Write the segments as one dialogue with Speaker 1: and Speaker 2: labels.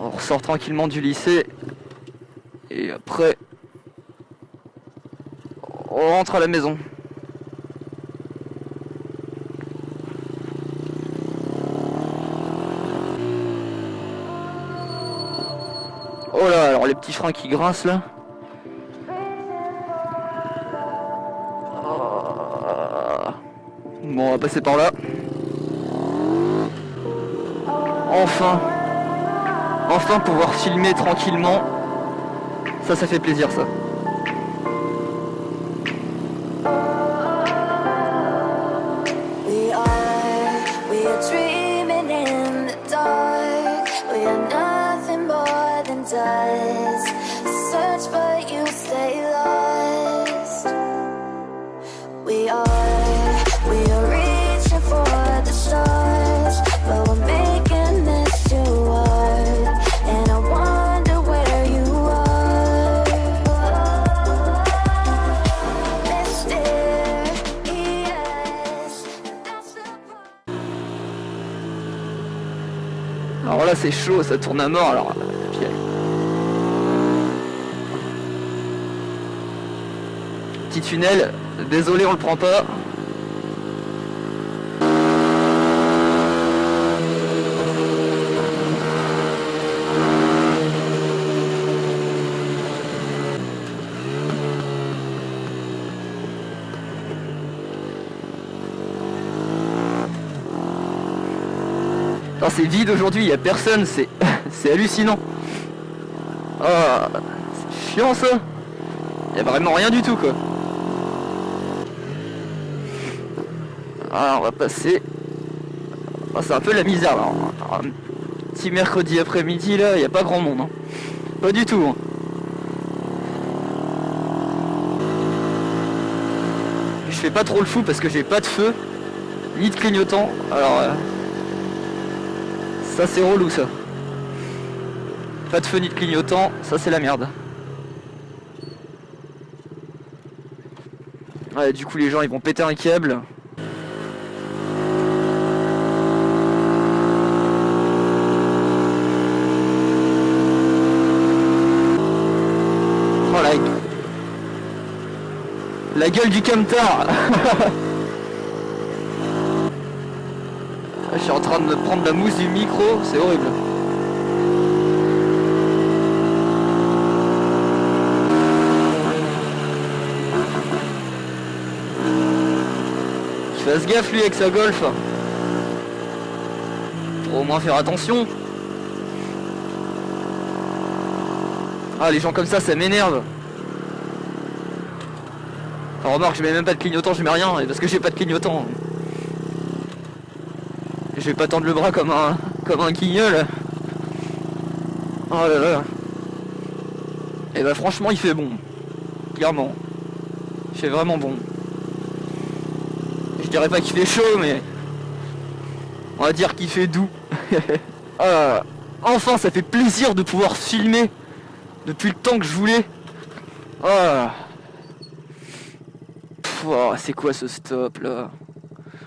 Speaker 1: On ressort tranquillement du lycée. Et après, on rentre à la maison. Oh là, alors les petits freins qui grincent là. Bon, on va passer par là. Enfin pouvoir filmer tranquillement. Ça fait plaisir ça.
Speaker 2: We are dreaming in the dark. We are nothing more than dust. Search but you stay lost. We are reaching for the stars, but we're making this too hard. And I wonder where you are. Mysterious, that's the part.
Speaker 1: Alors là c'est chaud, ça tourne à mort. Alors puis, petit tunnel, désolé on le prend pas. C'est vide aujourd'hui, il n'y a personne, c'est hallucinant. Ah, c'est chiant ça. Il n'y a vraiment rien du tout quoi. Ah, on va passer. Ah, c'est un peu la misère là. Un petit mercredi après-midi là, il n'y a pas grand monde. Hein. Pas du tout. Hein. Je fais pas trop le fou parce que j'ai pas de feu, ni de clignotant. Alors... ça c'est relou ça. Pas de feu ni de clignotant, ça c'est la merde. Ouais, du coup les gens ils vont péter un câble. Oh la gueule du camtar. Je suis en train de me prendre la mousse du micro, c'est horrible. Qu'il fasse gaffe lui avec sa Golf. Pour au moins faire attention. Ah les gens comme ça m'énerve. Enfin, remarque, je mets même pas de clignotant, je mets rien, parce que j'ai pas de clignotant. Je vais pas tendre le bras comme un guignol. Oh là là. Et bah franchement il fait bon. Clairement. Il fait vraiment bon. Je dirais pas qu'il fait chaud mais... on va dire qu'il fait doux. Enfin ça fait plaisir de pouvoir filmer. Depuis le temps que je voulais. Oh, c'est quoi ce stop là?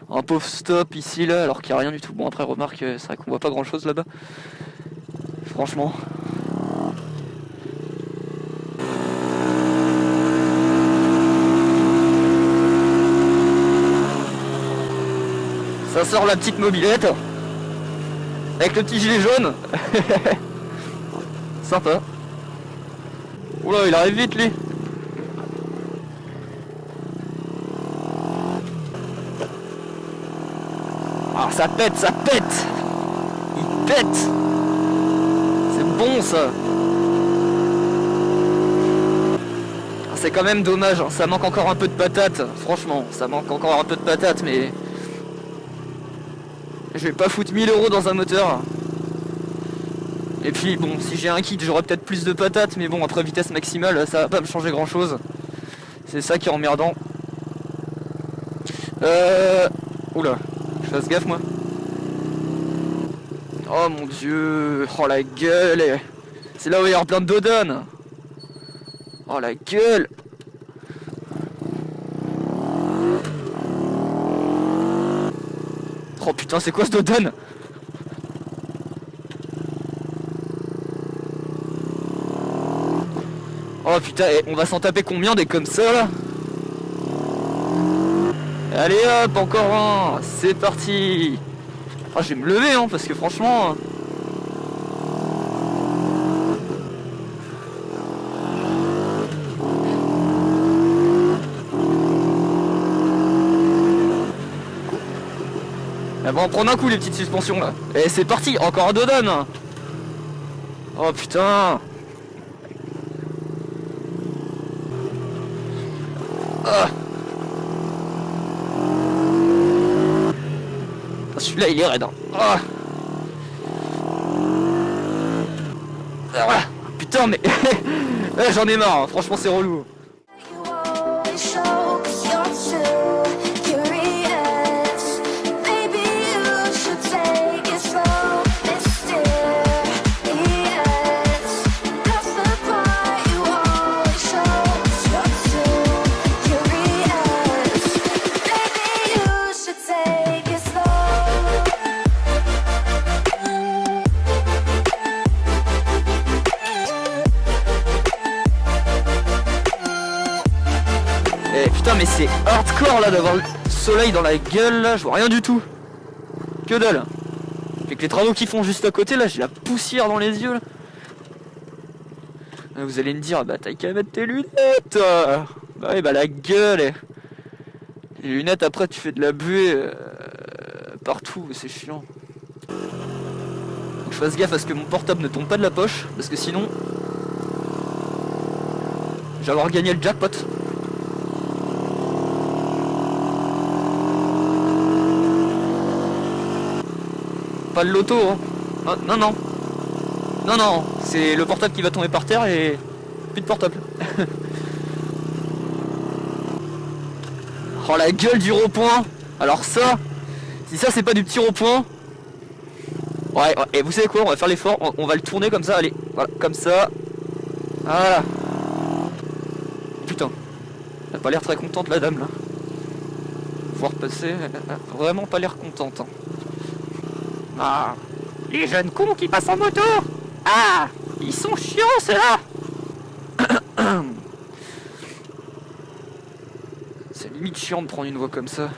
Speaker 1: Un pauvre stop ici là alors qu'il n'y a rien du tout. Bon après remarque c'est vrai qu'on voit pas grand chose là-bas. Franchement. Ça sort la petite mobilette. Avec le petit gilet jaune. Sympa. Oula il arrive vite lui. Ah ça pète, ça pète. Il pète. C'est bon ça. C'est quand même dommage, hein. Ça manque encore un peu de patate. Franchement, ça manque encore un peu de patate, mais... je vais pas foutre 1000 € dans un moteur. Et puis bon, si j'ai un kit, j'aurai peut-être plus de patates, mais bon, après vitesse maximale, ça va pas me changer grand-chose. C'est ça qui est emmerdant. Oula. Je fasse gaffe moi. Oh mon dieu. Oh la gueule. C'est là où il y a plein de dodanes. Oh la gueule. Oh putain c'est quoi ce dodane? Oh putain, on va s'en taper combien des comme ça là? Allez hop, encore un. C'est parti. Oh, je vais me lever hein, parce que franchement... Elles vont en prendre un coup les petites suspensions là. Et c'est parti, encore un dodon. Oh putain. Ah. Celui-là il est raide. Ah. Ah. Putain mais j'en ai marre, hein. Franchement c'est relou.
Speaker 2: You always show 'cause you're too curious. Maybe you should take it slow, mysterious. That's the part you always show 'cause you're too curious. Maybe you should take it slow.
Speaker 1: Eh putain mais c'est hardcore là d'avoir le soleil dans la gueule là, je vois rien du tout. Que dalle. Avec les travaux qui font juste à côté là, j'ai la poussière dans les yeux là. Vous allez me dire, bah t'as qu'à mettre tes lunettes. Bah ouais bah la gueule. Les lunettes après tu fais de la buée partout, c'est chiant. Faut que je fasse gaffe à ce que mon portable ne tombe pas de la poche, parce que sinon... je vais avoir gagné le jackpot. Pas le loto hein. Ah, non non. Non non, c'est le portable qui va tomber par terre et plus de portable. Oh la gueule du rond-point. Alors ça, si ça c'est pas du petit rond-point. Ouais, et vous savez quoi, on va faire l'effort, on va le tourner comme ça, allez, voilà, comme ça. Voilà. Putain, elle a pas l'air très contente la dame là. Voir passer, elle a vraiment pas l'air contente. Hein. Ah, les jeunes cons qui passent en moto. Ah, ils sont chiants ceux-là. C'est limite chiant de prendre une voie comme ça.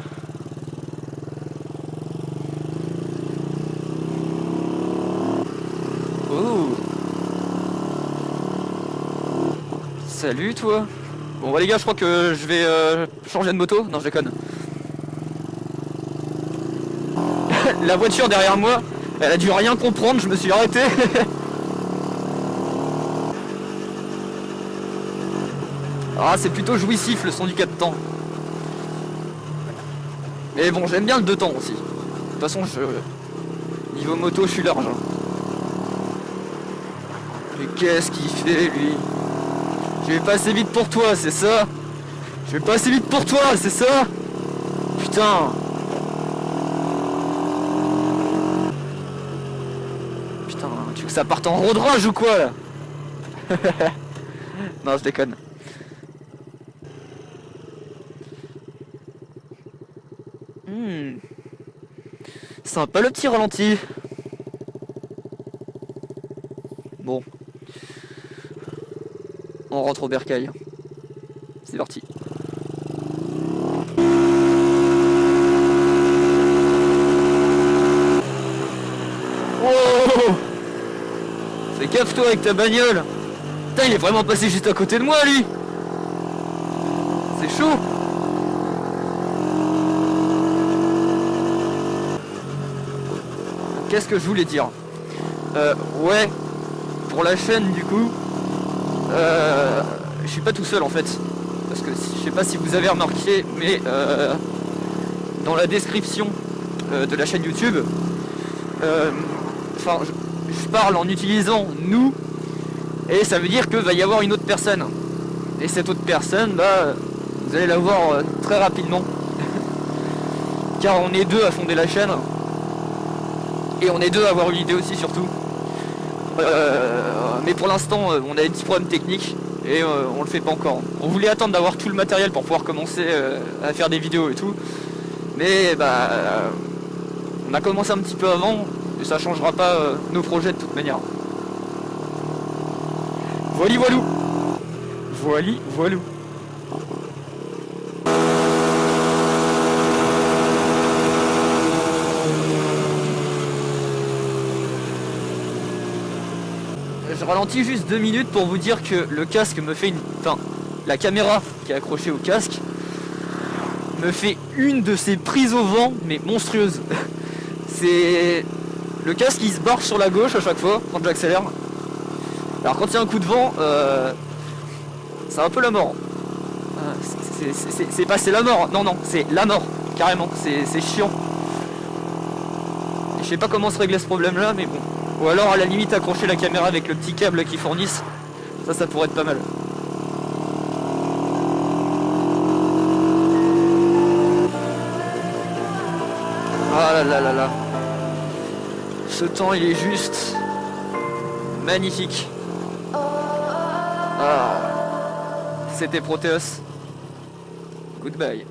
Speaker 1: Oh. Salut toi. Bon bah les gars, je crois que je vais changer de moto. Non, je déconne. La voiture derrière moi, elle a dû rien comprendre, je me suis arrêté. Ah, c'est plutôt jouissif le son du 4 temps. Mais bon, j'aime bien le 2 temps aussi. De toute façon, niveau moto, je suis large. Hein. Mais qu'est-ce qu'il fait lui? Je vais pas assez vite pour toi, c'est ça? Je vais pas assez vite pour toi, c'est ça? Putain. Putain, tu veux que ça parte en road rage ou quoi là? Non, je déconne. Sympa le petit ralenti. Bon. On rentre au bercail. C'est parti. Oh! Fais gaffe toi avec ta bagnole. Putain, il est vraiment passé juste à côté de moi lui. C'est chaud. Qu'est-ce que je voulais dire? Ouais, pour la chaîne du coup, je suis pas tout seul en fait. Parce que je sais pas si vous avez remarqué, mais dans la description de la chaîne YouTube, enfin, je parle en utilisant nous, et ça veut dire que va y avoir une autre personne. Et cette autre personne, bah, vous allez la voir très rapidement. Car on est deux à fonder la chaîne. Et on est deux à avoir eu l'idée aussi surtout. Mais pour l'instant on a des petits problèmes techniques et on le fait pas encore. On voulait attendre d'avoir tout le matériel pour pouvoir commencer à faire des vidéos et tout. Mais bah on a commencé un petit peu avant et ça changera pas nos projets de toute manière. Voilou voilou. Voili, voilou. Je ralentis juste 2 minutes pour vous dire que le casque me fait une... Enfin, la caméra qui est accrochée au casque me fait une de ces prises au vent, mais monstrueuse. C'est... Le casque il se barre sur la gauche à chaque fois quand j'accélère. Alors quand il y a un coup de vent, c'est un peu la mort. C'est pas c'est la mort, non, c'est la mort, carrément, c'est chiant. Et je sais pas comment se régler ce problème là, mais bon. Ou alors à la limite accrocher la caméra avec le petit câble qu'ils fournissent, ça pourrait être pas mal. Ah là là là là. Ce temps il est juste magnifique. Ah. C'était Proteus. Goodbye.